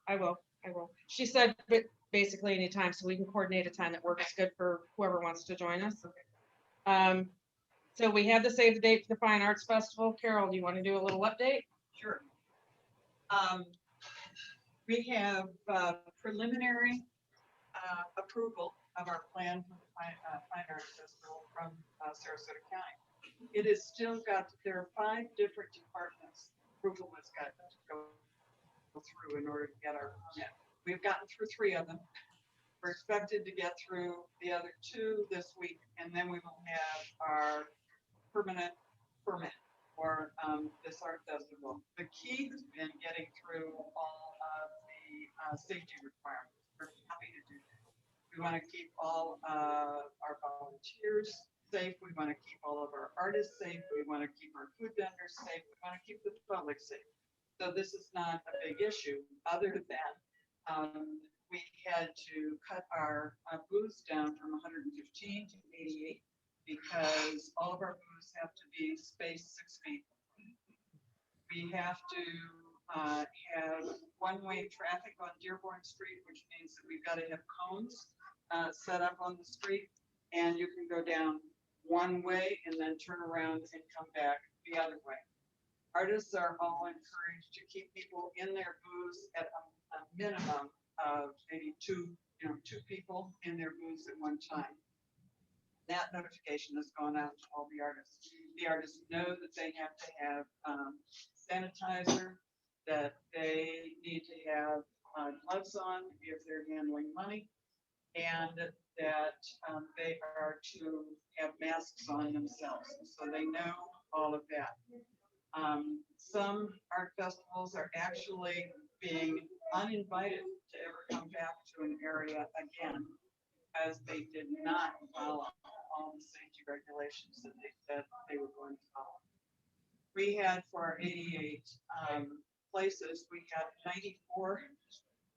I will. She said basically anytime, so we can coordinate a time that works good for whoever wants to join us. Um, so we have the save the date for the Fine Arts Festival. Carol, do you want to do a little update? Sure. We have preliminary approval of our plan for the Fine Arts Festival from Sarasota County. It is still there are 5 different departments approval has got to go through in order to get our permit. We've gotten through 3 of them. We're expected to get through the other 2 this week, and then we will have our permanent permit for this art festival. The key has been getting through all of the safety requirements. We're happy to do that. We want to keep all our volunteers safe. We want to keep all of our artists safe. We want to keep our food vendors safe. We want to keep the public safe. So this is not a big issue, other than we had to cut our booths down from 115 to 88 because all of our booths have to be spaced 6 feet. We have to have one-way traffic on Dearborn Street, which means that we've got to have cones set up on the street, and you can go down one way and then turn around and come back the other way. Artists are all encouraged to keep people in their booths at a minimum of maybe two people in their booths at one time. That notification has gone out to all the artists. The artists know that they have to have sanitizer, that they need to have gloves on if they're handling money, and that they are to have masks on themselves. So they know all of that. Some art festivals are actually being uninvited to ever come back to an area again as they did not follow all the safety regulations that they said they were going to follow. We had for our 88 places, we had 94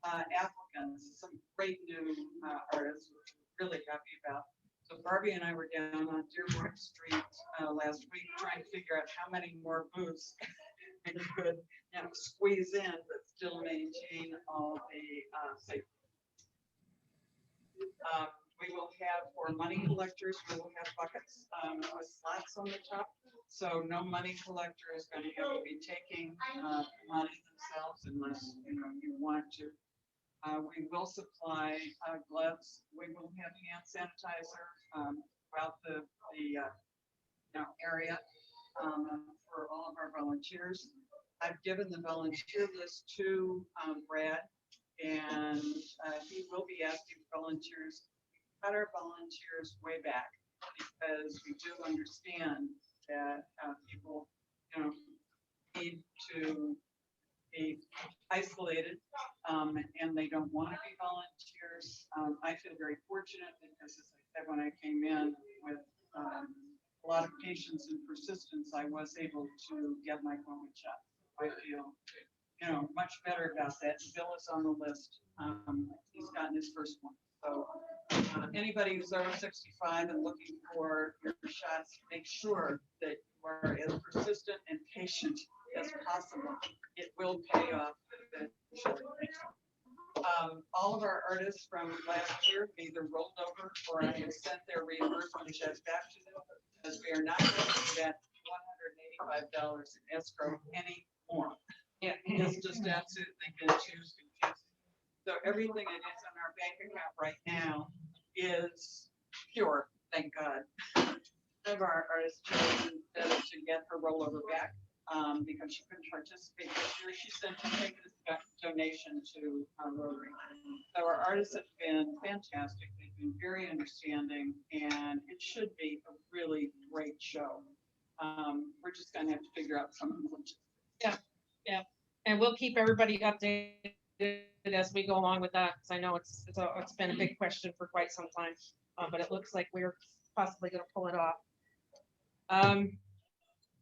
applicants, some great new artists, which we're really happy about. So Barbie and I were down on Dearborn Street last week trying to figure out how many more booths we could squeeze in, but still maintain all the safety. We will have, for money collectors, we will have buckets with slots on the top. So no money collector is going to have to be taking money themselves unless you want to. We will supply gloves. We will have hand sanitizer throughout the area for all of our volunteers. I've given the volunteer list to Brad, and he will be asking volunteers. Cut our volunteers way back because we do understand that people need to be isolated and they don't want to be volunteers. I feel very fortunate because, as I said, when I came in with a lot of patience and persistence, I was able to get my COVID shot. I feel much better about that. Bill is on the list. He's gotten his first one. So anybody who's over 65 and looking for your shots, make sure that you are as persistent and patient as possible. It will pay off eventually. All of our artists from last year either rolled over or I have sent their reimbursement checks back to them because we are not going to get $185 in escrow anymore. Yeah, it's just absolutely been too confusing. So everything that is on our bank account right now is pure, thank God. One of our artists chosen to get her rollover back because she couldn't participate this year. She sent to take this donation to Rotary. So our artists have been fantastic. They've been very understanding, and it should be a really great show. We're just going to have to figure out some of the logistics. Yeah, and we'll keep everybody updated as we go along with that, because I know it's been a big question for quite some time, but it looks like we're possibly going to pull it off.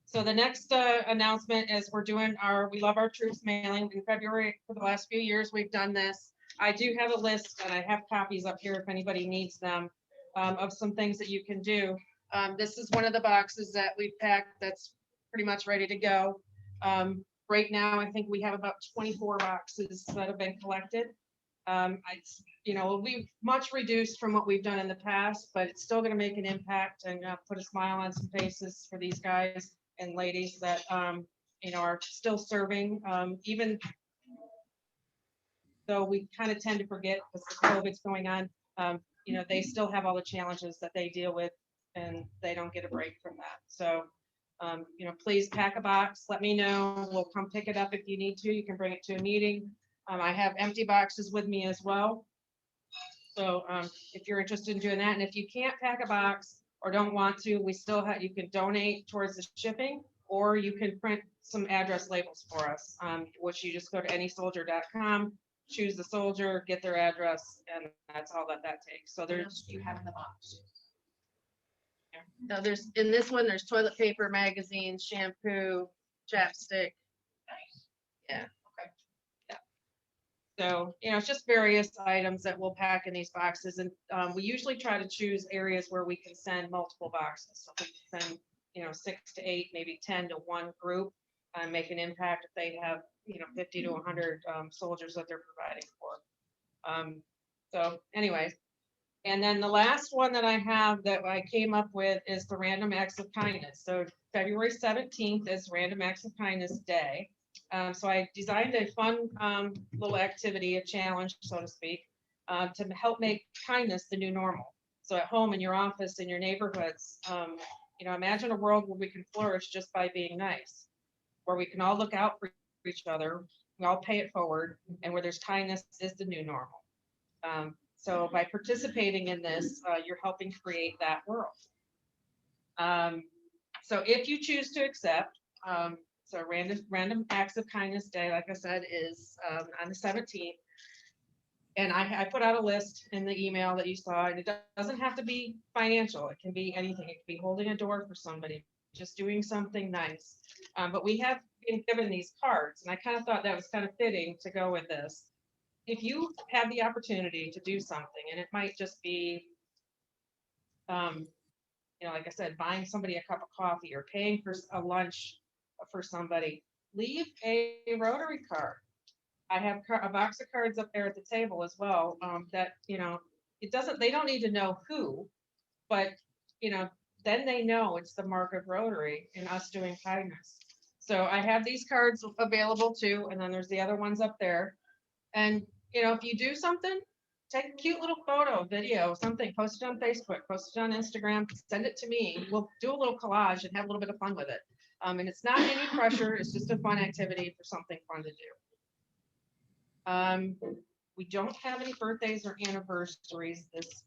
So the next announcement is we're doing We Love Our Troops mailing in February. For the last few years, we've done this. I do have a list, and I have copies up here if anybody needs them, of some things that you can do. This is one of the boxes that we've packed that's pretty much ready to go. right now, I think we have about 24 boxes that have been collected. You know, it'll be much reduced from what we've done in the past, but it's still gonna make an impact and put a smile on some faces for these guys and ladies that, you know, are still serving, even though we kind of tend to forget because the COVID's going on. You know, they still have all the challenges that they deal with, and they don't get a break from that. So, you know, please pack a box. Let me know. We'll come pick it up if you need to. You can bring it to a meeting. I have empty boxes with me as well. So if you're interested in doing that, and if you can't pack a box or don't want to, we still have, you can donate towards the shipping, or you can print some address labels for us, which you just go to anysoldier.com, choose the soldier, get their address, and that's all that takes. So there's, You have in the box. now there's, in this one, there's toilet paper, magazines, shampoo, chapstick. Nice. Yeah. Okay. Yeah. So, you know, it's just various items that we'll pack in these boxes, and we usually try to choose areas where we can send multiple boxes. So we can send, you know, 6 to 8, maybe 10 to one group, and make an impact if they have, you know, 50 to 100 soldiers that they're providing for. So anyways, and then the last one that I have that I came up with is the Random Acts of Kindness. So February 17th is Random Acts of Kindness Day. So I designed a fun little activity, a challenge, so to speak, to help make kindness the new normal. So at home, in your office, in your neighborhoods, you know, imagine a world where we can flourish just by being nice, where we can all look out for each other, we all pay it forward, and where there's kindness is the new normal. So by participating in this, you're helping create that world. So if you choose to accept, so Random Acts of Kindness Day, like I said, is on the 17th. And I put out a list in the email that you saw, and it doesn't have to be financial. It can be anything. It can be holding a door for somebody, just doing something nice. But we have been given these cards, and I kind of thought that was kind of fitting to go with this. If you have the opportunity to do something, and it might just be, you know, like I said, buying somebody a cup of coffee or paying for a lunch for somebody, leave a Rotary card. I have a box of cards up there at the table as well, that, you know, they don't need to know who, but, you know, then they know it's the mark of Rotary and us doing kindness. So I have these cards available too, and then there's the other ones up there. And, you know, if you do something, take a cute little photo, video, something, post it on Facebook, post it on Instagram, send it to me. We'll do a little collage and have a little bit of fun with it. And it's not any pressure. It's just a fun activity for something fun to do. We don't have any birthdays or anniversaries this.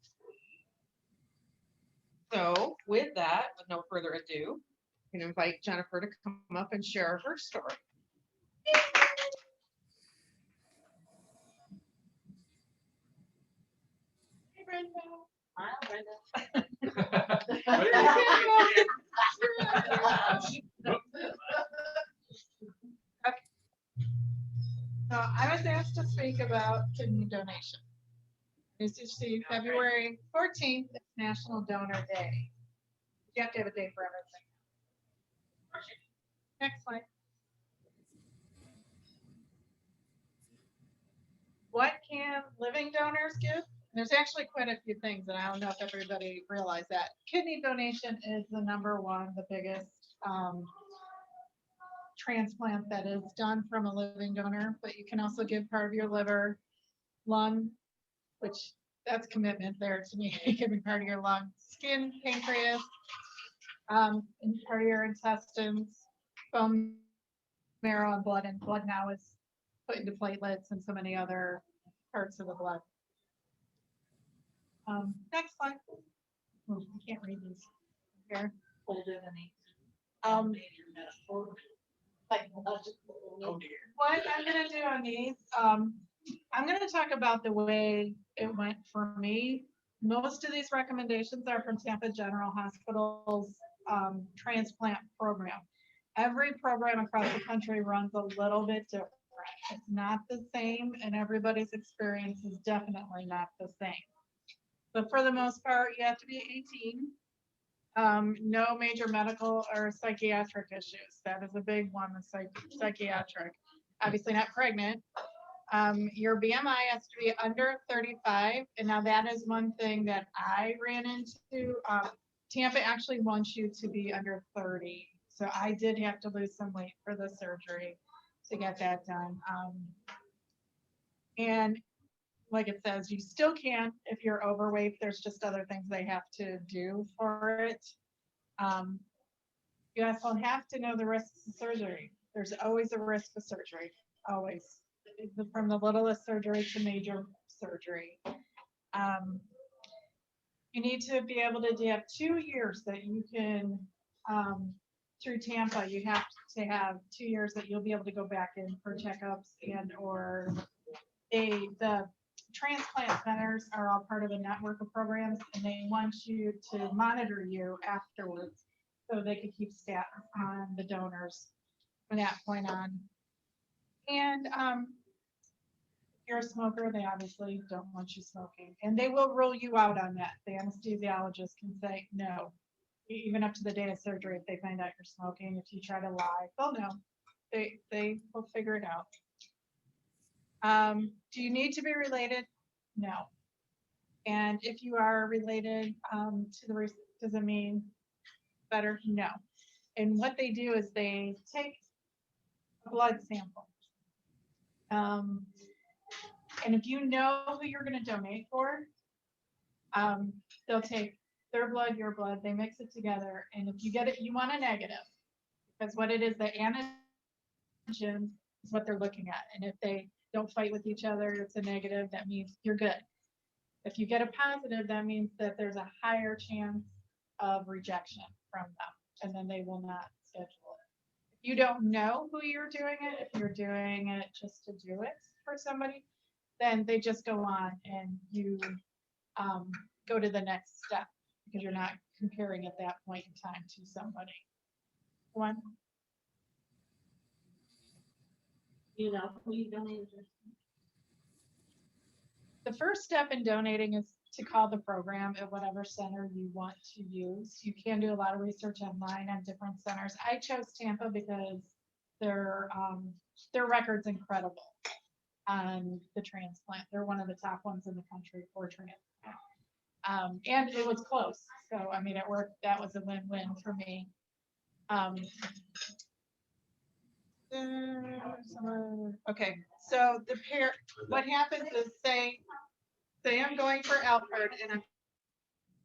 So with that, with no further ado, I can invite Jennifer to come up and share her story. Hey, Brenda. Hi, So I was asked to speak about kidney donation. As you see, February 14th is National Donor Day. You have to have a day for everything. Next slide. What can living donors give? There's actually quite a few things, and I don't know if everybody realized that. Kidney donation is the #1, the biggest transplant that is done from a living donor, but you can also give part of your liver, lung, which that's commitment there to me, giving part of your lung, skin, pancreas, and part of your intestines, bone marrow, and blood now is put into platelets and so many other parts of the blood. Next slide. I can't read these here. older than 8. What I'm gonna do on these, I'm gonna talk about the way it went for me. Most of these recommendations are from Tampa General Hospital's transplant program. Every program across the country runs a little bit different. It's not the same, and everybody's experience is definitely not the same. But for the most part, you have to be 18. No major medical or psychiatric issues. That is a big one, the psychiatric. Obviously not pregnant. Your BMI has to be under 35. And now that is one thing that I ran into. Tampa actually wants you to be under 30. So I did have to lose some weight for the surgery to get that done. And like it says, you still can if you're overweight. There's just other things they have to do for it. You also have to know the risks of surgery. There's always a risk of surgery, always, from the littlest surgery to major surgery. You need to be able to have 2 years that you can, through Tampa, you have to have 2 years that you'll be able to go back in for checkups and or the transplant centers are all part of a network of programs, and they want you to monitor you afterwards so they can keep stats on the donors from that point on. And you're a smoker, they obviously don't want you smoking, and they will rule you out on that. The anesthesiologist can say no, even up to the day of surgery. If they find out you're smoking, if you try to lie, they'll know. They will figure it out. Do you need to be related? No. And if you are related does it mean better? No. And what they do is they take a blood sample. And if you know who you're going to donate for, they'll take their blood, your blood, they mix it together. And if you get it, you want a negative, because what it is, the antigen is what they're looking at. And if they don't fight with each other, it's a negative, that means you're good. If you get a positive, that means that there's a higher chance of rejection from them, and then they will not schedule it. If you don't know who you're doing it, if you're doing it just to do it for somebody, then they just go on and you go to the next step, because you're not comparing at that point in time to somebody. One. You know, who you donated to? The first step in donating is to call the program at whatever center you want to use. You can do a lot of research online on different centers. I chose Tampa because their record's incredible on the transplant. They're one of the top ones in the country for transplant. And it was close. So, I mean, it worked. That was a win-win for me. Okay, so what happens is, say I'm going for Alfred and I'm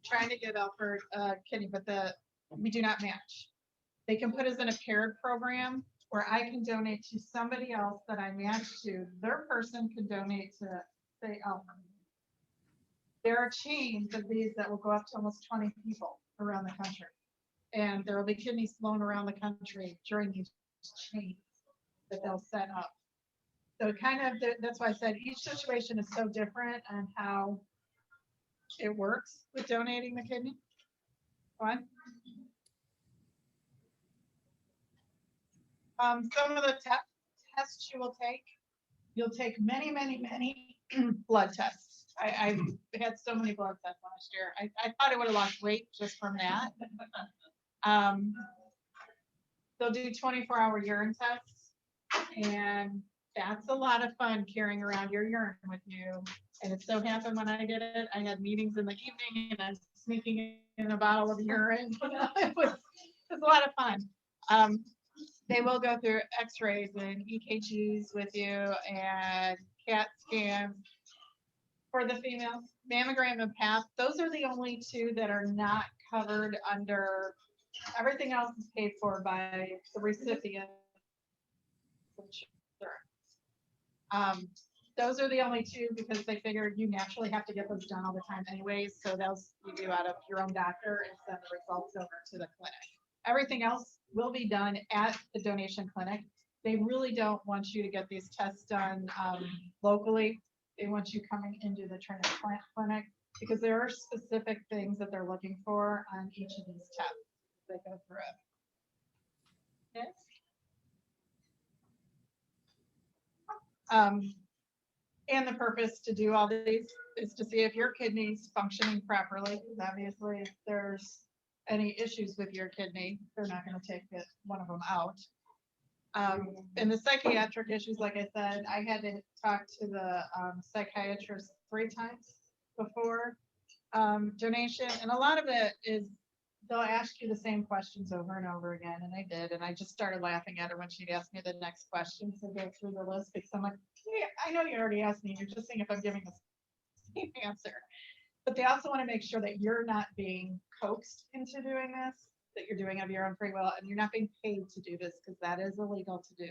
trying to give Alfred a kidney, but we do not match. They can put us in a paired program where I can donate to somebody else that I match to. Their person can donate to, say, Alfred. There are chains of these that will go up to almost 20 people around the country. And there will be kidneys flown around the country during these chains that they'll set up. So that's why I said each situation is so different on how it works with donating the kidney. One. Some of the tests you will take, you'll take many blood tests. I've had so many blood tests last year. I thought I would have lost weight just from that. They'll do 24-hour urine tests, and that's a lot of fun carrying around your urine with you. And it so happened when I did it, I had meetings in the evening and I was sneaking in a bottle of urine. It was a lot of fun. They will go through x-rays and EKGs with you and CAT scans. For the females, mammogram and Pap, those are the only two that are not covered under. Everything else is paid for by the recipient insurance. Those are the only two because they figured you naturally have to get those done all the time anyways, so those you do out of your own doctor and send the results over to the clinic. Everything else will be done at the donation clinic. They really don't want you to get these tests done locally. They want you coming into the transplant clinic because there are specific things that they're looking for on each of these tests. They go through it. Okay. And the purpose to do all these is to see if your kidney's functioning properly. Because obviously, if there's any issues with your kidney, they're not gonna take one of them out. And the psychiatric issues, like I said, I had to talk to the psychiatrist 3 times before donation, and a lot of it is they'll ask you the same questions over and over again, and I did, and I just started laughing at her when she'd ask me the next question, so go through the list, because I'm like, yeah, I know you already asked me, you're just saying if I'm giving the same answer. But they also want to make sure that you're not being coaxed into doing this, that you're doing of your own free will, and you're not being paid to do this, because that is illegal to do.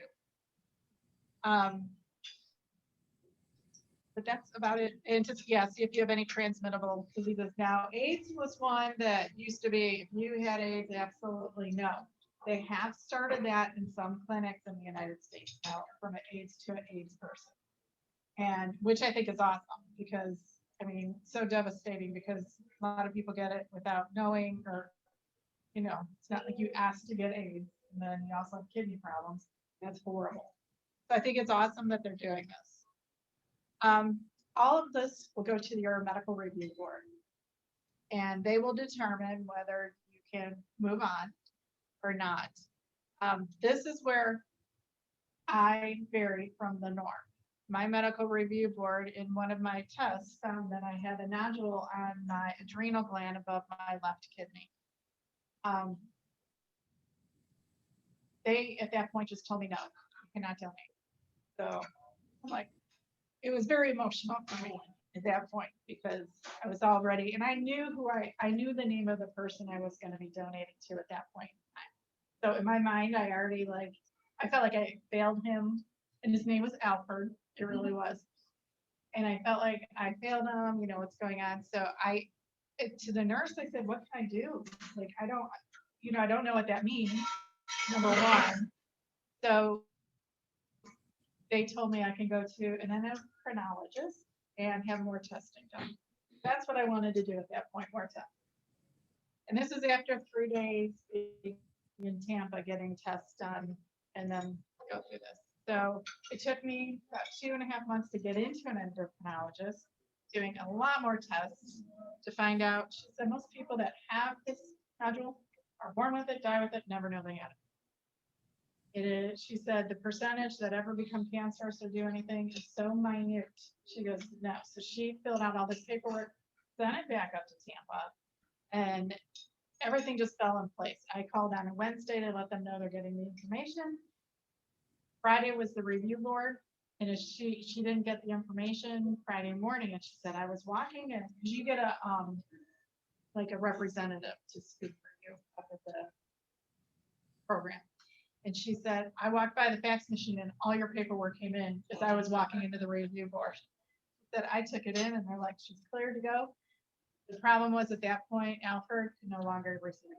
But that's about it. And just, yeah, see if you have any transmittable diseases. Now, AIDS was one that used to be, if you had AIDS, absolutely no. They have started that in some clinics in the United States now, from an AIDS to an AIDS person. And which I think is awesome, because, I mean, so devastating, because a lot of people get it without knowing, or, you know, it's not like you asked to get AIDS, and then you also have kidney problems. That's horrible. So I think it's awesome that they're doing this. All of this will go to your medical review board, and they will determine whether you can move on or not. This is where I vary from the norm. My medical review board in one of my tests found that I had a nodule on my adrenal gland above my left kidney. They, at that point, just told me, no, you cannot donate. So I'm like, it was very emotional for me at that point, because I was all ready, and I knew I knew the name of the person I was going to be donating to at that point in time. So in my mind, I already I felt like I failed him, and his name was Alfred. It really was. And I felt like I failed him, you know, what's going on. So to the nurse, I said, what can I do? Like, I don't know what that means, number one. So they told me I can go to an endocrinologist and have more testing done. That's what I wanted to do at that point, more tests. And this is after 3 days in Tampa getting tests done, and then go through this. So it took me about 2.5 months to get into an endocrinologist, doing a lot more tests to find out. She said most people that have this nodule are born with it, die with it, never know they had it. It is, she said, the percentage that ever become cancerous or do anything is so minute. She goes, no. So she filled out all this paperwork, sent it back up to Tampa, and everything just fell in place. I called on a Wednesday to let them know they're getting the information. Friday was the review board, and if she didn't get the information Friday morning, and she said, I was walking, and you get a like a representative to speak for you up at the program. And she said, I walked by the fax machine and all your paperwork came in as I was walking into the review board. She said, I took it in, and they're like, she's clear to go. The problem was at that point, Alfred could no longer receive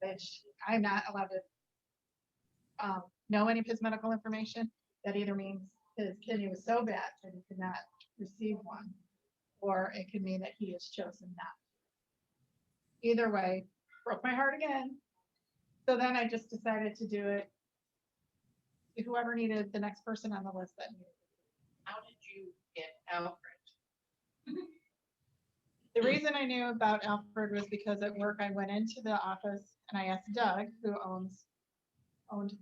it, which I'm not allowed to know any of his medical information. That either means his kidney was so bad that he could not receive one, or it could mean that he has chosen not. Either way, broke my heart again. So then I just decided to do it to whoever needed the next person on the list that needed it. How did you get Alfred? The reason I knew about Alfred was because at work I went into the office and I asked Doug, who owned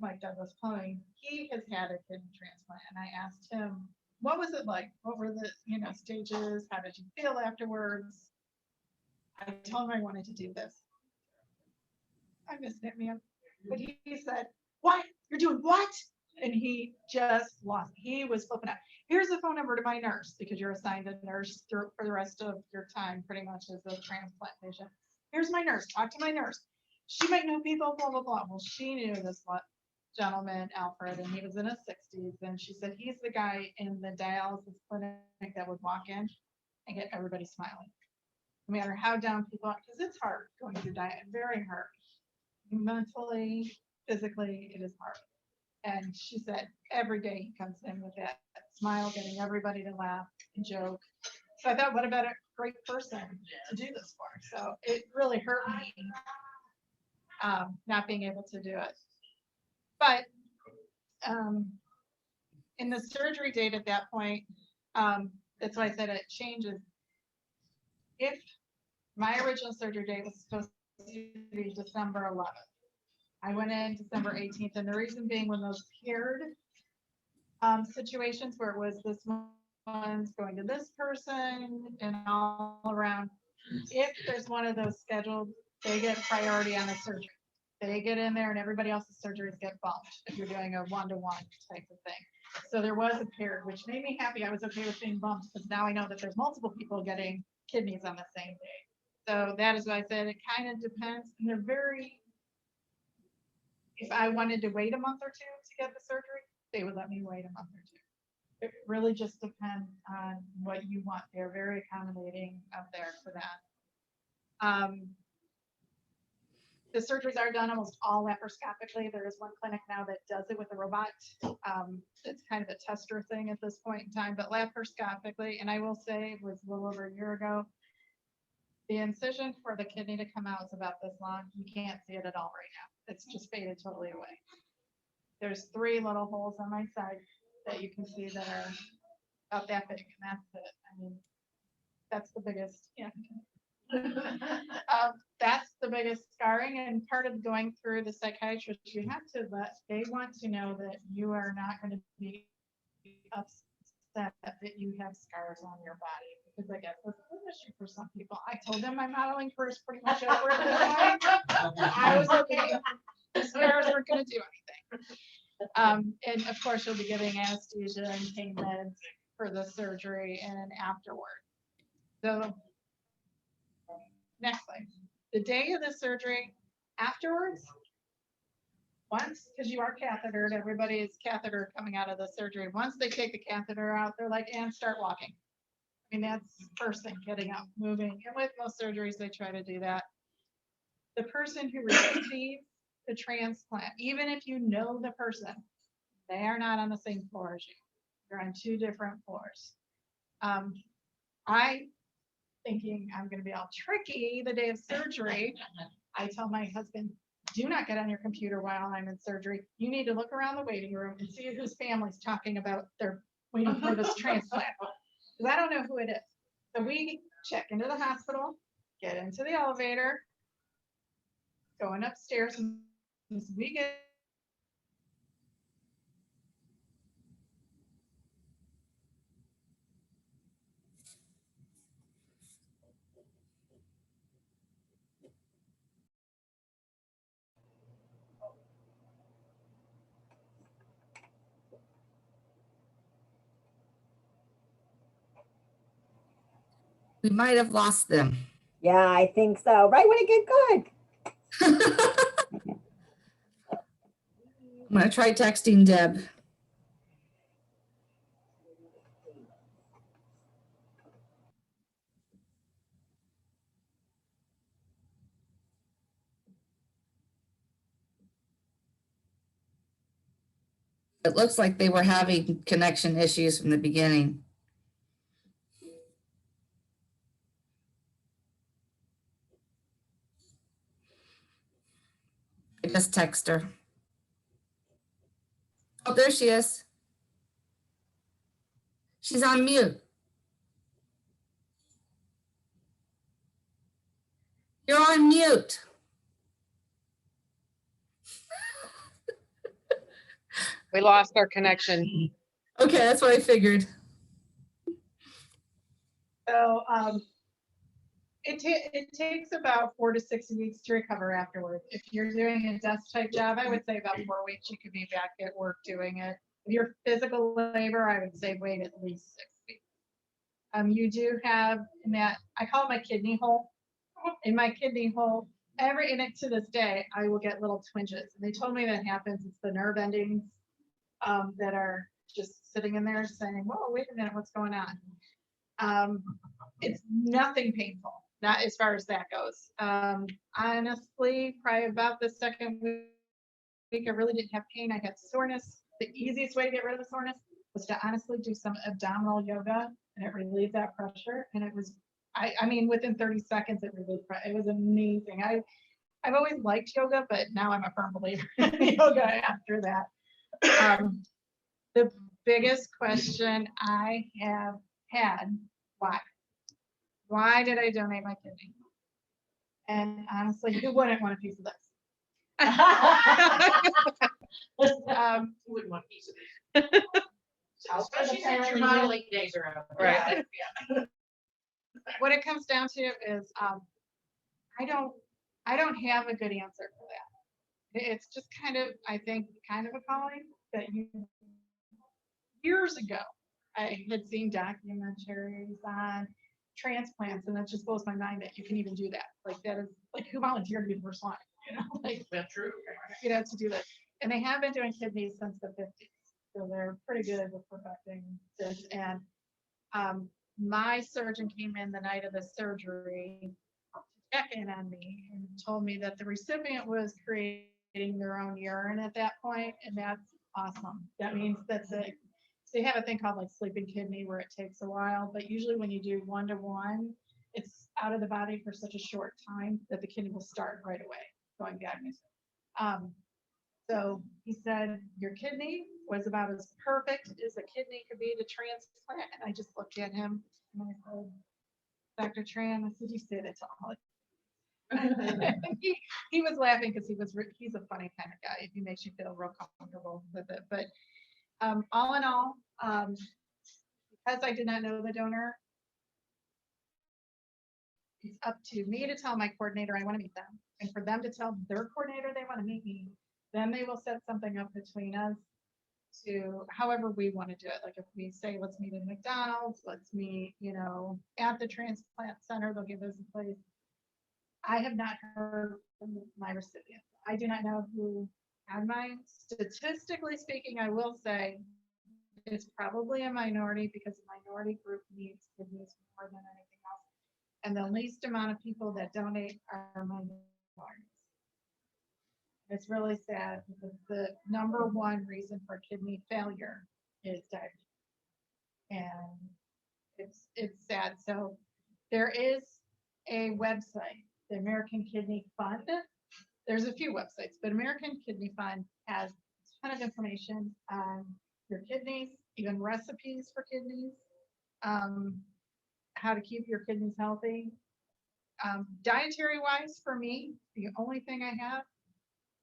Mike Douglas Plumbing. He has had a kidney transplant, and I asked him, what was it like? What were the stages? How did you feel afterwards? I told him I wanted to do this. I missed it, man. But he said, what? You're doing what? And he just lost. He was flipping out. Here's the phone number to my nurse, because you're assigned a nurse for the rest of your time, pretty much as a transplant patient. Here's my nurse. Talk to my nurse. She might know people, blah, blah, blah. Well, she knew this gentleman, Alfred, and he was in his 60s. And she said, he's the guy in the dialysis clinic that would walk in and get everybody smiling. No matter how down people are, because it's hard going through diet, very hard. Mentally, physically, it is hard. And she said every day he comes in with that smile, getting everybody to laugh and joke. So I thought, what about a great person to do this for? So it really hurt me not being able to do it. But in the surgery date at that point, that's why I said it changes. If my original surgery date was supposed to be December 11th. I went in December 18th, and the reason being when those paired situations where it was this one's going to this person and all around, if there's one of those scheduled, they get priority on the surgery. They get in there and everybody else's surgeries get bumped if you're doing a one-to-one type of thing. So there was a paired, which made me happy. I was okay with being bumped because now I know that there's multiple people getting kidneys on the same day. So that is why I said it kind of depends. And they're very, if I wanted to wait a month or two to get the surgery, they would let me wait a month or two. It really just depends on what you want. They're very accommodating up there for that. The surgeries are done almost all laparoscopically. There is one clinic now that does it with a robot. It's kind of a tester thing at this point in time, but laparoscopically, and I will say it was a little over a year ago, the incision for the kidney to come out is about this long. You can't see it at all right now. It's just faded totally away. There's 3 little holes on my side that you can see that are about that big, and that's it. I mean, that's the biggest, yeah. That's the biggest scarring, and part of going through the psychiatrist, you have to they want to know that you are not going to be upset that you have scars on your body, because I guess that's an issue for some people. I told them my modeling career is pretty much over at this point. I was okay. The scars weren't going to do anything. And of course, you'll be giving anesthesia and pain meds for the surgery and afterward. So next slide. The day of the surgery, afterwards, once, because you are cathetered, everybody is catheter coming out of the surgery. Once they take the catheter out, they're like, and start walking. I mean, that's first thing, getting up, moving. And with most surgeries, they try to do that. The person who receives the transplant, even if you know the person, they are not on the same floor as you. You're on 2 different floors. I, thinking I'm going to be all tricky the day of surgery, I tell my husband, do not get on your computer while I'm in surgery. You need to look around the waiting room and see whose family's talking about they're waiting for this transplant. Because I don't know who it is. So we check into the hospital, get into the elevator, going upstairs, and we get We might have lost them. Yeah, I think so. Right when it get good. I'm gonna try texting Deb. It looks like they were having connection issues from the beginning. I just text her. Oh, there she is. She's on mute. You're on mute. We lost our connection. Okay, that's what I figured. So it takes about 4 to 6 weeks to recover afterwards. If you're doing a desk type job, I would say about 4 weeks you could be back at work doing it. If you're physical labor, I would say wait at least 6 weeks. You do have in that, I call it my kidney hole. In my kidney hole, and to this day, I will get little twinges. And they told me that happens. It's the nerve endings that are just sitting in there saying, whoa, wait a minute, what's going on? It's nothing painful, not as far as that goes. Honestly, probably about the second week, I really didn't have pain. I had soreness. The easiest way to get rid of the soreness was to honestly do some abdominal yoga, and it relieved that pressure. And it was, I mean, within 30 seconds, it relieved. It was amazing. I've always liked yoga, but now I'm a firm believer in yoga after that. The biggest question I have had, why? Why did I donate my kidney? And honestly, who wouldn't want a piece of this? Who wouldn't want a piece of this? Especially since your modeling days are over. Right. What it comes down to is, I don't have a good answer for that. It's just kind of, I think, kind of appalling that years ago, I had seen documentaries on transplants, and that just blows my mind that you can even do that. Like, that is, like, who volunteered to be the first one, like, That's true. to do this. And they have been doing kidneys since the 50s. So they're pretty good with perfecting this. And my surgeon came in the night of the surgery to check in on me and told me that the recipient was creating their own urine at that point, and that's awesome. That means that they have a thing called like sleeping kidney where it takes a while, but usually when you do 1-to-1, it's out of the body for such a short time that the kidney will start right away going bad. So he said, your kidney was about as perfect as a kidney could be to transplant. And I just looked at him and I said, Dr. Tran, I said, you say that to all of you. he was laughing because he's a funny kind of guy. He makes you feel real comfortable with it. But all in all, because I did not know the donor, it's up to me to tell my coordinator I want to meet them, and for them to tell their coordinator they want to meet me. Then they will set something up between us to however we want to do it. Like if we say, let's meet in McDonald's, let's meet, at the transplant center, they'll give us a place. I have not heard from my recipient. I do not know who had mine. Statistically speaking, I will say it's probably a minority because the minority group needs kidneys more than anything else. And the least amount of people that donate are minorities. It's really sad because the number one reason for kidney failure is diabetes. And it's sad. So there is a website, the American Kidney Fund. There's a few websites, but American Kidney Fund has a ton of information on your kidneys, even recipes for kidneys, how to keep your kidneys healthy. Dietary wise, for me, the only thing I have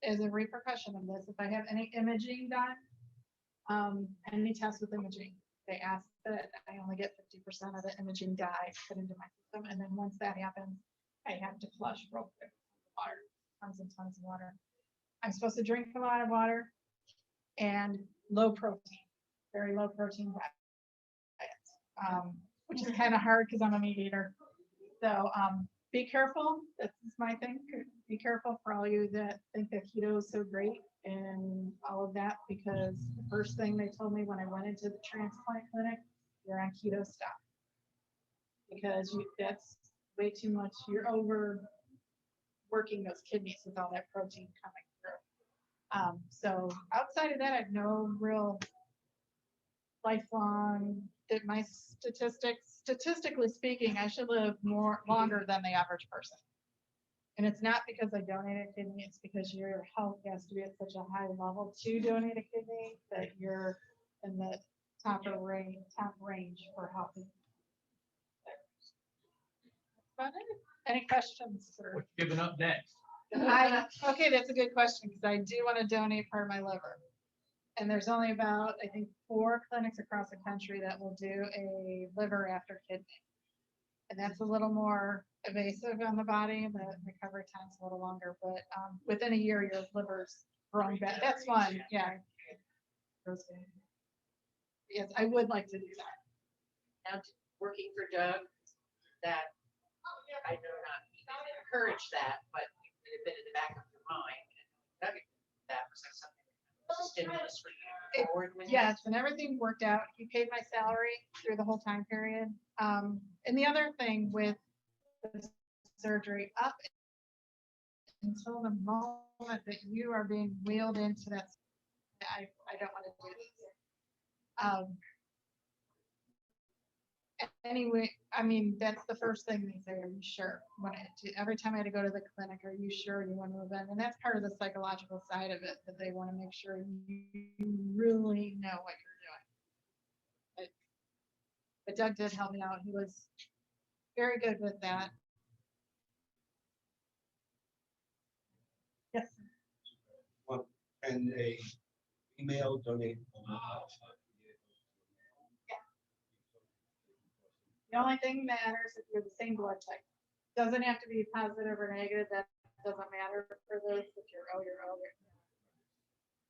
is a repercussion of this. If I have any imaging done, any tests with imaging, they ask that I only get 50% of the imaging dye put into my system. And then once that happens, I have to flush real quick with water, tons and tons of water. I'm supposed to drink a lot of water and low protein, very low protein diet, which is kind of hard because I'm a meat eater. So be careful. This is my thing. Be careful for all you that think that keto is so great and all of that, because the first thing they told me when I went into the transplant clinic, you're on keto, stop. Because that's way too much. You're overworking those kidneys with all that protein coming through. So outside of that, I have no real lifelong, that my statistically speaking, I should live longer than the average person. And it's not because I donated a kidney, it's because your health has to be at such a high level to donate a kidney that you're in the top range for healthy. Any questions? What's giving up next? Okay, that's a good question, because I do want to donate part of my liver. And there's only about, I think, 4 clinics across the country that will do a liver after kidney. And that's a little more invasive on the body. The recovery time's a little longer, but within a year, your liver's growing back. That's fun, yeah. Yes, I would like to do that. Now, working for Doug, that, I know not encourage that, but it's been in the back of your mind. And Doug, that was like something, stimulus for you forward with. Yes, and everything worked out. He paid my salary through the whole time period. And the other thing with the surgery, up until the moment that you are being wheeled into that, I don't want to do this. Anyway, I mean, that's the first thing they say, are you sure? Every time I had to go to the clinic, are you sure you want to move in? And that's part of the psychological side of it, that they want to make sure you really know what you're doing. But Doug did help me out. He was very good with that. Can a email donate? The only thing matters if you're the same blood type. Doesn't have to be positive or negative, that doesn't matter for this, if you're O, you're O.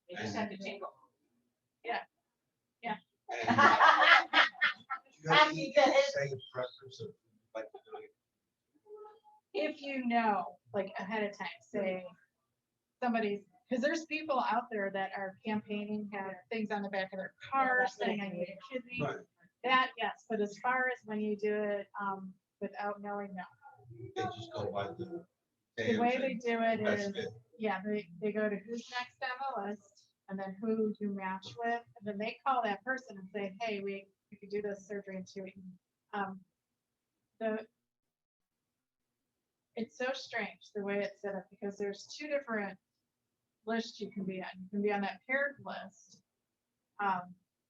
You just have to tingle. And, do you have any say preference of like doing it? If you know, like ahead of time, say somebody's, because there's people out there that are campaigning, have things on the back of their car saying, I need a kidney. Right, That, yes, but as far as when you do it, without knowing, no. they just go by the. The way they do it That's is, it. yeah, they go to who's next on the list, and then who you match with, and then they call that person and say, hey, we could do this surgery in 2 weeks. It's so strange the way it's set up, because there's 2 different lists you can be on. You can be on that paired list,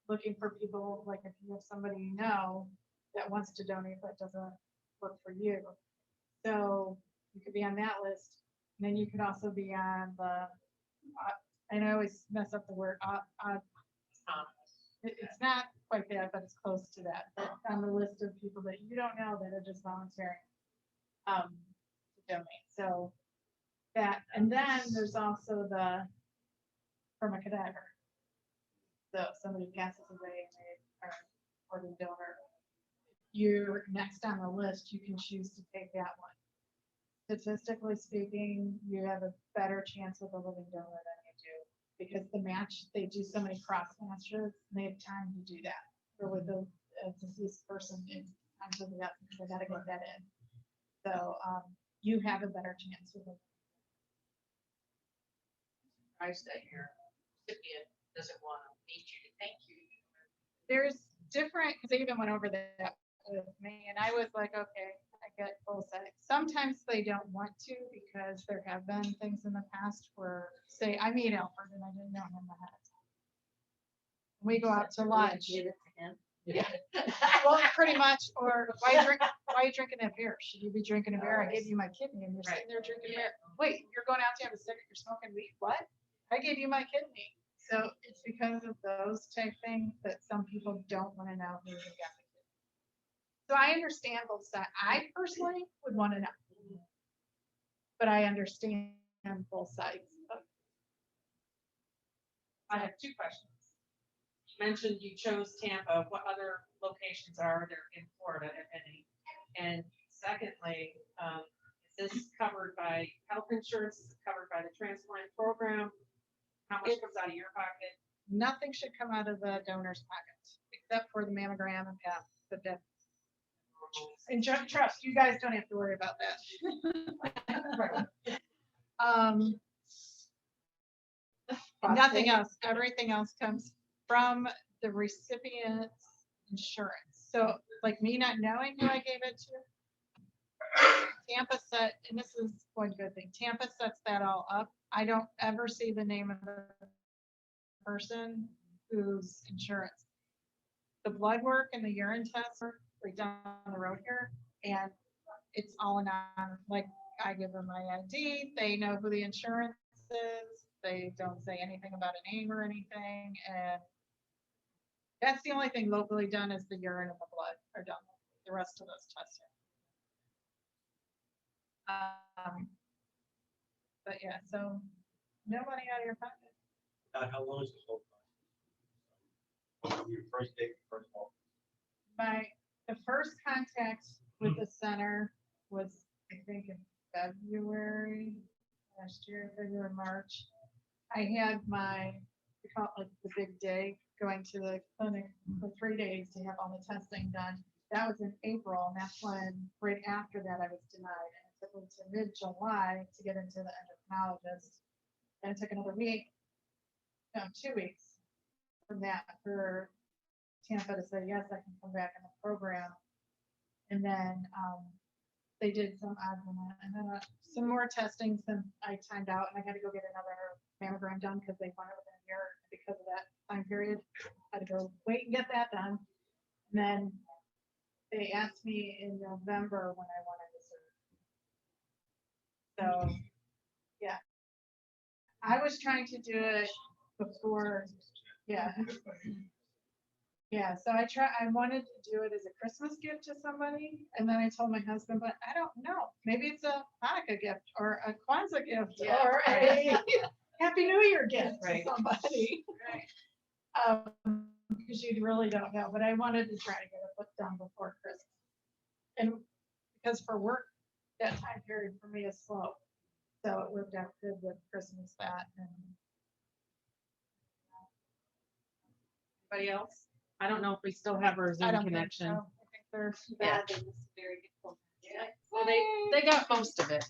looking for people, like if you have somebody you know that wants to donate but doesn't work for you. So you could be on that list, and then you could also be on the, and I always mess up the word, it's not quite that, but it's close to that. But on the list of people that you don't know that are just volunteering to donate. So that, and then there's also the from a cadaver. So if somebody passes away and they are an organ donor, you're next on the list, you can choose to take that one. Statistically speaking, you have a better chance with a living donor than you do, because the match, they do so many cross matches, and they have time to do that. Or with a deceased person, I'm doing that because I gotta get that in. So you have a better chance with it. Surprised that your recipient doesn't want to meet you to thank you. There's different, because they even went over that with me, and I was like, okay, I get both sides. Sometimes they don't want to, because there have been things in the past where, say, I meet Alfred and I didn't know him ahead of time. We go out to lunch. Yeah. Well, pretty much, or why are you drinking that beer? Should you be drinking a beer? I gave you my kidney and you're sitting there drinking beer. Wait, you're going out to have a cigarette, you're smoking weed, what? I gave you my kidney. So it's because of those type things that some people don't want to know who they got the kidney. So I understand both sides. I personally would want to know. But I understand both sides. I have 2 questions. You mentioned you chose Tampa. What other locations are there in Florida, if any? And secondly, is this covered by health insurance? Is it covered by the transplant program? How much comes out of your pocket? Nothing should come out of the donor's pocket, except for the mammogram and PAP, but that. And trust, you guys don't have to worry about that. Nothing else, everything else comes from the recipient's insurance. So like me not knowing who I gave it to, Tampa set, and this is one good thing, Tampa sets that all up. I don't ever see the name of the person whose insurance. The blood work and the urine tests are right down the road here, and it's all in on, like, I give them my ID, they know who the insurance is, they don't say anything about a name or anything, and that's the only thing locally done is the urine and the blood are done. The rest of those testing. But yeah, so no money out of your pocket. How long is the whole process? Your first date, first call. The first contact with the center was, I think, in February last year, February, March. I had we call it like the big day, going to the clinic for 3 days to have all the testing done. That was in April, and that's when, right after that, I was denied. And it took me to mid-July to get into the endocrinologist. And it took another week, no, 2 weeks from that for Tampa to say, yes, I can come back in the program. And then they did some odds on that. And then some more testing since I timed out, and I had to go get another mammogram done because they found it within a year. Because of that time period, I had to go wait and get that done. And then they asked me in November when I wanted to surgery. So yeah, I was trying to do it before, yeah. Yeah, so I wanted to do it as a Christmas gift to somebody, and then I told my husband, but I don't know, maybe it's a Hanukkah gift or a Kwanzaa gift Yeah. or a Happy New Year gift to Right. somebody. Because you really don't know, but I wanted to try to get it put done before Christmas. And because for work, that time period for me is slow, so it worked out good with Christmas that and. Anybody else? I don't know if we still have our I Zoom don't think connection. so. I think they're Yeah. bad. Well, they got most of it.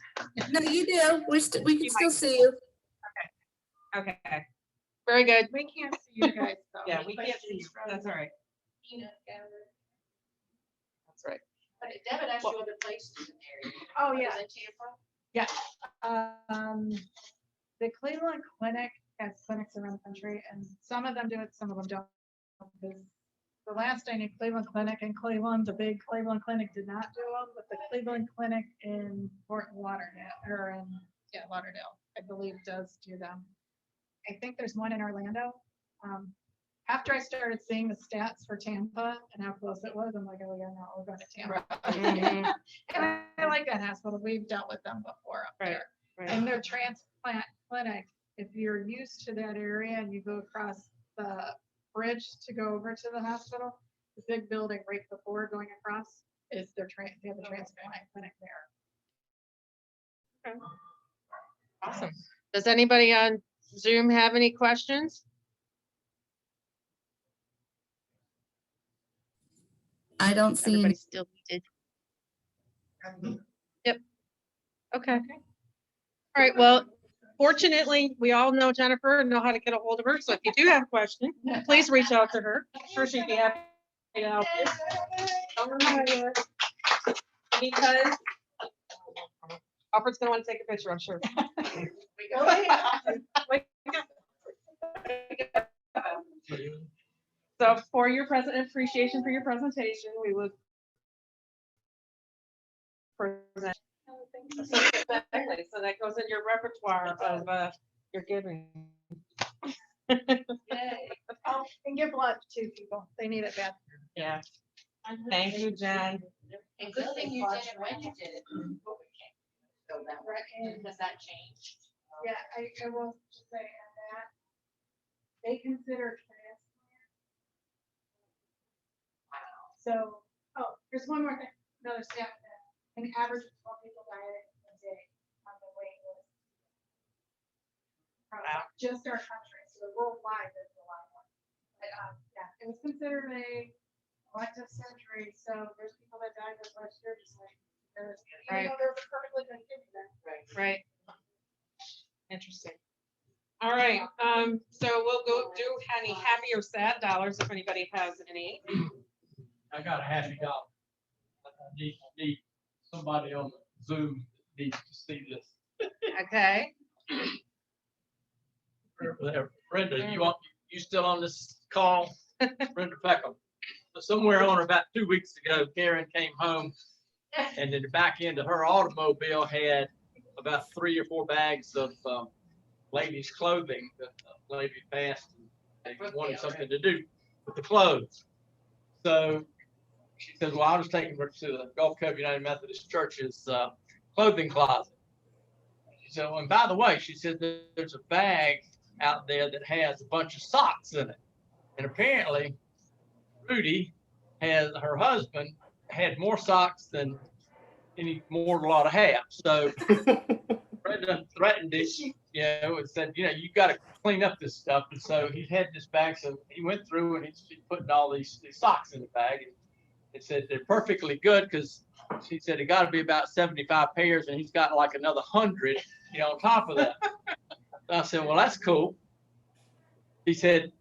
No, you do. We You can still see you. Okay. Very good. We can't see you guys though. Yeah, we can't see you. That's all right. Peanut gallery. That's right. But Devin has you other places in the area. Oh, yeah. Is it Tampa? The Cleveland Clinic has clinics around the country, and some of them do it, some of them don't. Because the last I knew, Cleveland Clinic in Cleveland, the big Cleveland Clinic did not do them, but the Cleveland Clinic in Fort Lauderdale, or in, Lauderdale, I believe does do them. I think there's one in Orlando. After I started seeing the stats for Tampa and how close it was, I'm like, oh yeah, no, we're going to Tampa. Mhm. And I like that hospital. We've dealt with them before up Right, there. right. And their transplant clinic, if you're used to that area and you go across the bridge to go over to the hospital, the big building right before going across is they have a transplant clinic there. Awesome. Does anybody on Zoom have any questions? I don't see. Everybody still muted. Yep. Okay. All right. Well, fortunately, we all know Jennifer and know how to get a hold of her. So if you do have a question, please reach out to her. I'm sure she'd be happy to help you. Because Alfred's gonna want to take a picture, I'm sure. So for your appreciation for your presentation, we would present. Exactly, so that goes in your repertoire of your giving. Oh, and give lunch to people. They need it bad. Yeah, thank you, Jen. And good thing you did it when you did it. So that, does that change? Yeah, I will just say on that, they consider transplant. So, oh, there's one more thing, another stat. An average of 12 people die a day on the wait list. Wow. Just our country, so worldwide, there's a lot more. But, yeah, it was considered a elective surgery, so there's people that died this last year, just like, there's, Right. you know, there's a perfectly good kidney there. Right. Interesting. All right, so we'll go do any happy or sad dollars if anybody has any. I got a happy dollar. I need somebody on Zoom needs to see this. Okay. Brenda, you still on this call? Brenda Peckham. So somewhere on about 2 weeks ago, Karen came home and in the back end of her automobile had about 3 or 4 bags of ladies' clothing. The lady passed and they wanted something to do with the clothes. So she says, well, I was taking her to the Gulf Coast United Methodist Church's clothing closet. She said, well, and by the way, she said, there's a bag out there that has a bunch of socks in it. And apparently, Rudy her husband had more socks than any more than a lot of have. So Brenda threatened it, and said, you got to clean up this stuff. And so he had this bag. So he went through and he's putting all these socks in the bag. And it said they're perfectly good because she said it got to be about 75 pairs, and he's got like another 100, on top of that. So I said, well, that's cool. He said,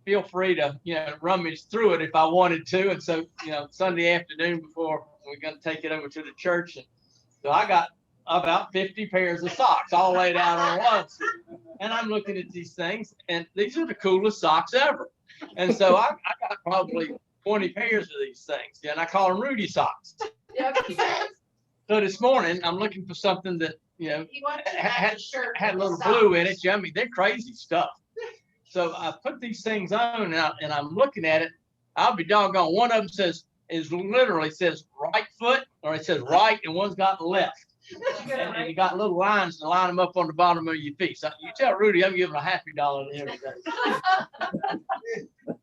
feel free to, rummage through it if I wanted to. And so, Sunday afternoon before we're going to take it over to the church. And so I got about 50 pairs of socks all laid out on one. And I'm looking at these things, and these are the coolest socks ever. And so I got probably 20 pairs of these things, and I call them Rudy socks. So this morning, I'm looking for something that you know, He wanted to had- match his shirt. had a with little his blue in it. socks. I mean, they're crazy stuff. So I put these things on and I'm looking at it. I'll be doggone. One of them literally says right foot, or it says right, and one's got left. And you got little lines to line them up on the bottom of your feet. So you tell Rudy I'm giving a $50 to every day.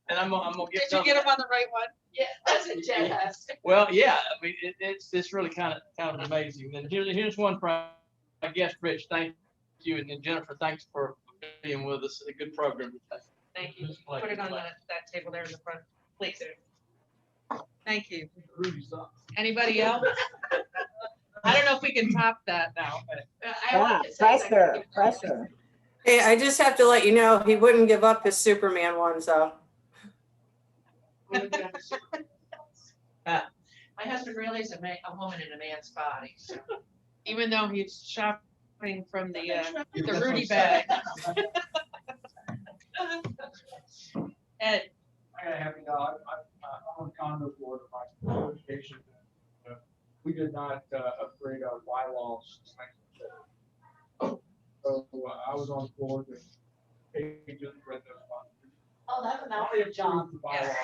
And I'm gonna get. Did you get him on the right one? Yeah, that's a jazz. Well, yeah, I mean, it's really kind of amazing. And here's one for, I guess, Rich, thank you, and then Jennifer, thanks for being with us. A good program. Thank you. Put it on that table there in the front, please. Thank you. Rudy's up. Anybody else? I don't know if we can top that now, but Yeah, pressure, pressure. Hey, I just have to let you know, he wouldn't give up his Superman one, so. My husband really is a woman in a man's body. So. even though he's shopping from the That's Rudy what bag. I'm Ed, I got a happy dog. I'm on condo board of my education. We did not upgrade our bylaws since 1970. So I was on board and just read those. Oh, that's an outfit job. Bylaws.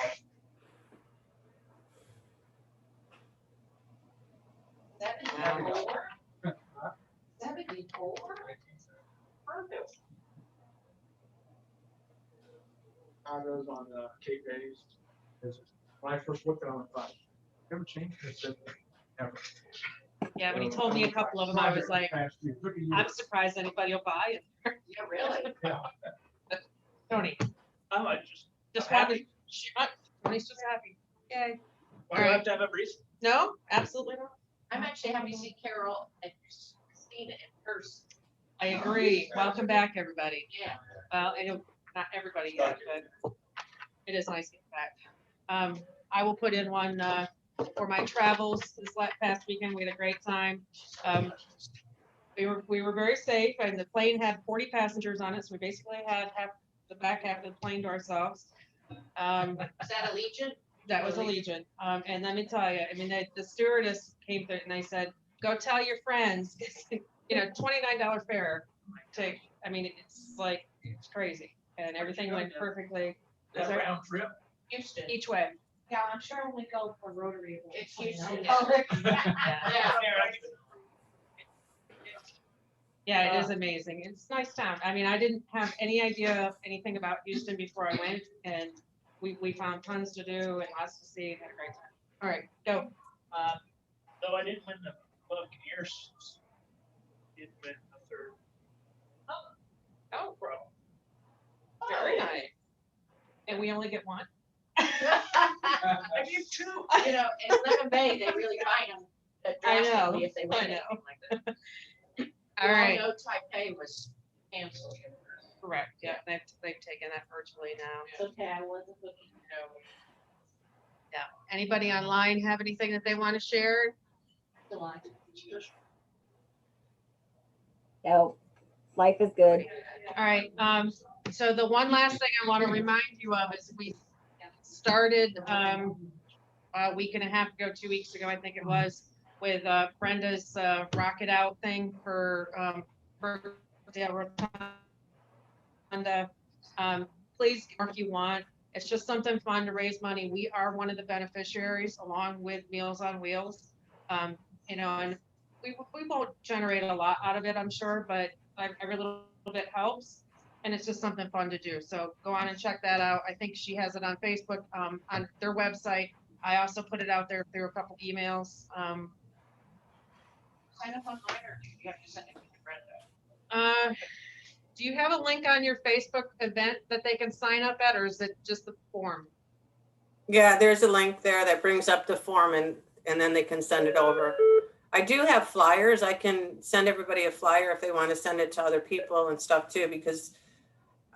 That 74? Perfect. I goes on Cape Bays. When I first looked at it, I thought, never changed this. Never. yeah, when he told me a couple of them, I was like, I'm surprised anybody will buy it. Yeah, really? Yeah. Tony, I just wanted, Tony's just happy. Yay. Why do I have to have a reason? No, absolutely not. I'm actually happy to see Carol and Christina in person. I agree. Welcome back, everybody. Yeah. Well, I know not everybody yet, but it is nice to get back. I will put in one for my travels this past weekend. We had a great time. We were very safe, and the plane had 40 passengers on it, so we basically had the back half of the plane to ourselves. Is that Allegiant? That was Allegiant. And let me tell you, I mean, the stewardess came through and I said, go tell your friends, $29 fare. I mean, it's like, it's crazy. And everything went perfectly. That round trip. Houston. Each way. Yeah, I'm sure when we go for Rotary. It's Houston. Yeah, it is amazing. It's a nice town. I mean, I didn't have any idea anything about Houston before I went, and we found tons to do and lots to see and had a great time. All right, go. Though I didn't win the Buccaneers, did win the third. Oh, bro. Very nice. And we only get one? I gave two. You know, in Lemon Bay, they really find them I know, drastically if they I win know. anything like that. All right. I know Taipei was canceled. Correct, yeah, they've taken that virtually now. Okay, I wasn't looking. Yeah. Anybody online have anything that they want to share? No, life is good. All right, so the one last thing I want to remind you of is we started a week and a half ago, 2 weeks ago, I think it was, with Brenda's Rocket Out thing for Rotunda. Please, if you want, it's just something fun to raise money. We are one of the beneficiaries along with Meals on Wheels. And we won't generate a lot out of it, I'm sure, but every little bit helps. And it's just something fun to do. So go on and check that out. I think she has it on Facebook, on their website. I also put it out there through a couple emails. Sign up online or do you have to send it to Brenda? Do you have a link on your Facebook event that they can sign up at, or is it just the form? Yeah, there's a link there that brings up the form and then they can send it over. I do have flyers. I can send everybody a flyer if they want to send it to other people and stuff too, because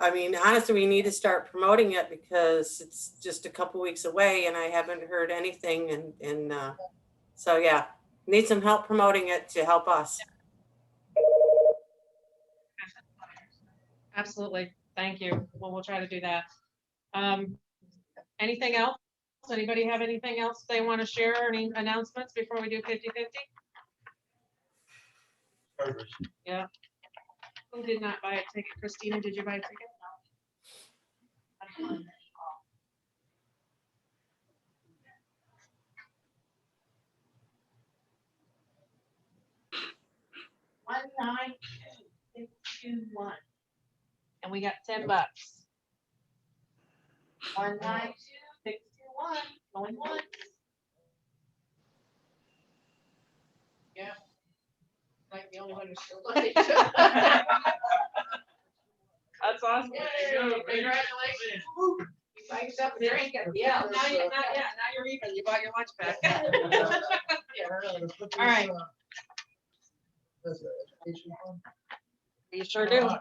I mean, honestly, we need to start promoting it because it's just a couple weeks away and I haven't heard anything. And so, yeah, need some help promoting it to help us. Absolutely. Thank you. Well, we'll try to do that. Anything else? Anybody have anything else they want to share? Any announcements before we do 50-50? Who did not buy a ticket? Christina, did you buy a ticket? $192,621. And we got $10. 192,621, going once. Like the only one who's still looking. That's awesome. Congratulations. You buy yourself a drink at the end. Not yet, now you're even, you bought your lunch back. All right. You sure do. All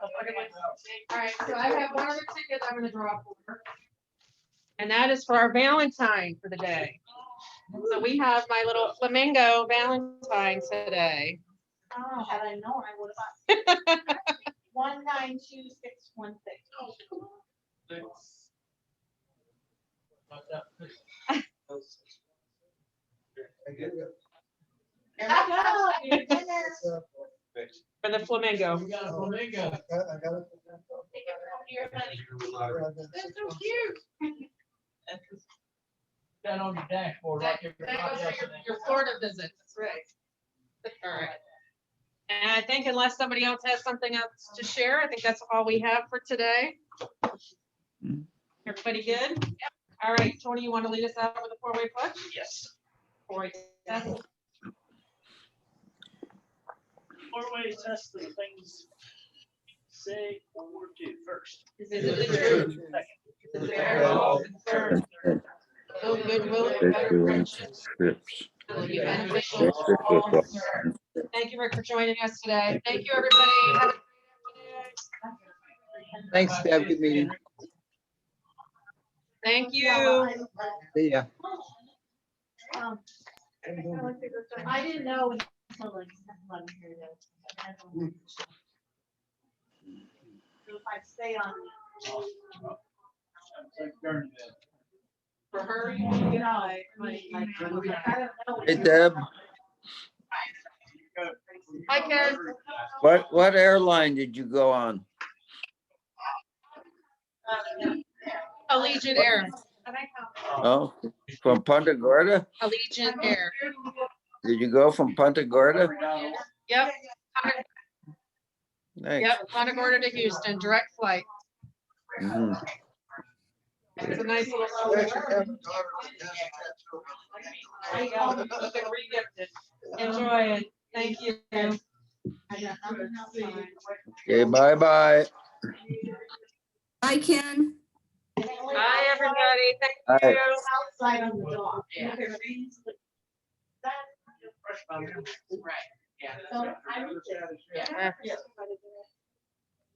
right, so I have one other ticket I'm gonna draw for. And that is for our Valentine for the day. So we have my little flamingo Valentine today. Oh, had I known, I would have bought. 192,616. There we go. You're dinner. For the flamingo. We got a flamingo. Take it home to your honey. That's so cute. That on your dashboard. That like goes every for night your yesterday. your Florida visit, that's right. All right. And I think unless somebody else has something else to share, I think that's all we have for today. Everybody good? All right, Tony, you want to lead us out with a four-way pledge? Yes. Four-way. Four-way test the things say or do first. Is it the truth? Is there all concern? No goodwill and better friendships. Will be beneficial to all concerned. Thank you, Rick, for joining us today. Thank you, everybody. Have a great afternoon. Thanks, Deb. Good meeting. Thank you. See ya. I didn't know until like 11 here. So if I stay on. For her, You know, I don't know. Hey, Deb, hi, Ken. what airline did you go on? Allegiant Air. Oh, from Punta Gorda? Allegiant Air. Did you go from Punta Gorda? Yep. Thanks. Yep. Punta Gorda to Houston, direct flight. Mhm. It's a nice little. There you go. You can re-gift it. Enjoy it. Thank you. Okay, bye-bye. Bye, Ken. Bye, everybody. Thank Bye. you. Outside on the dock. Yeah. Right, yeah. So I reached it. Yeah.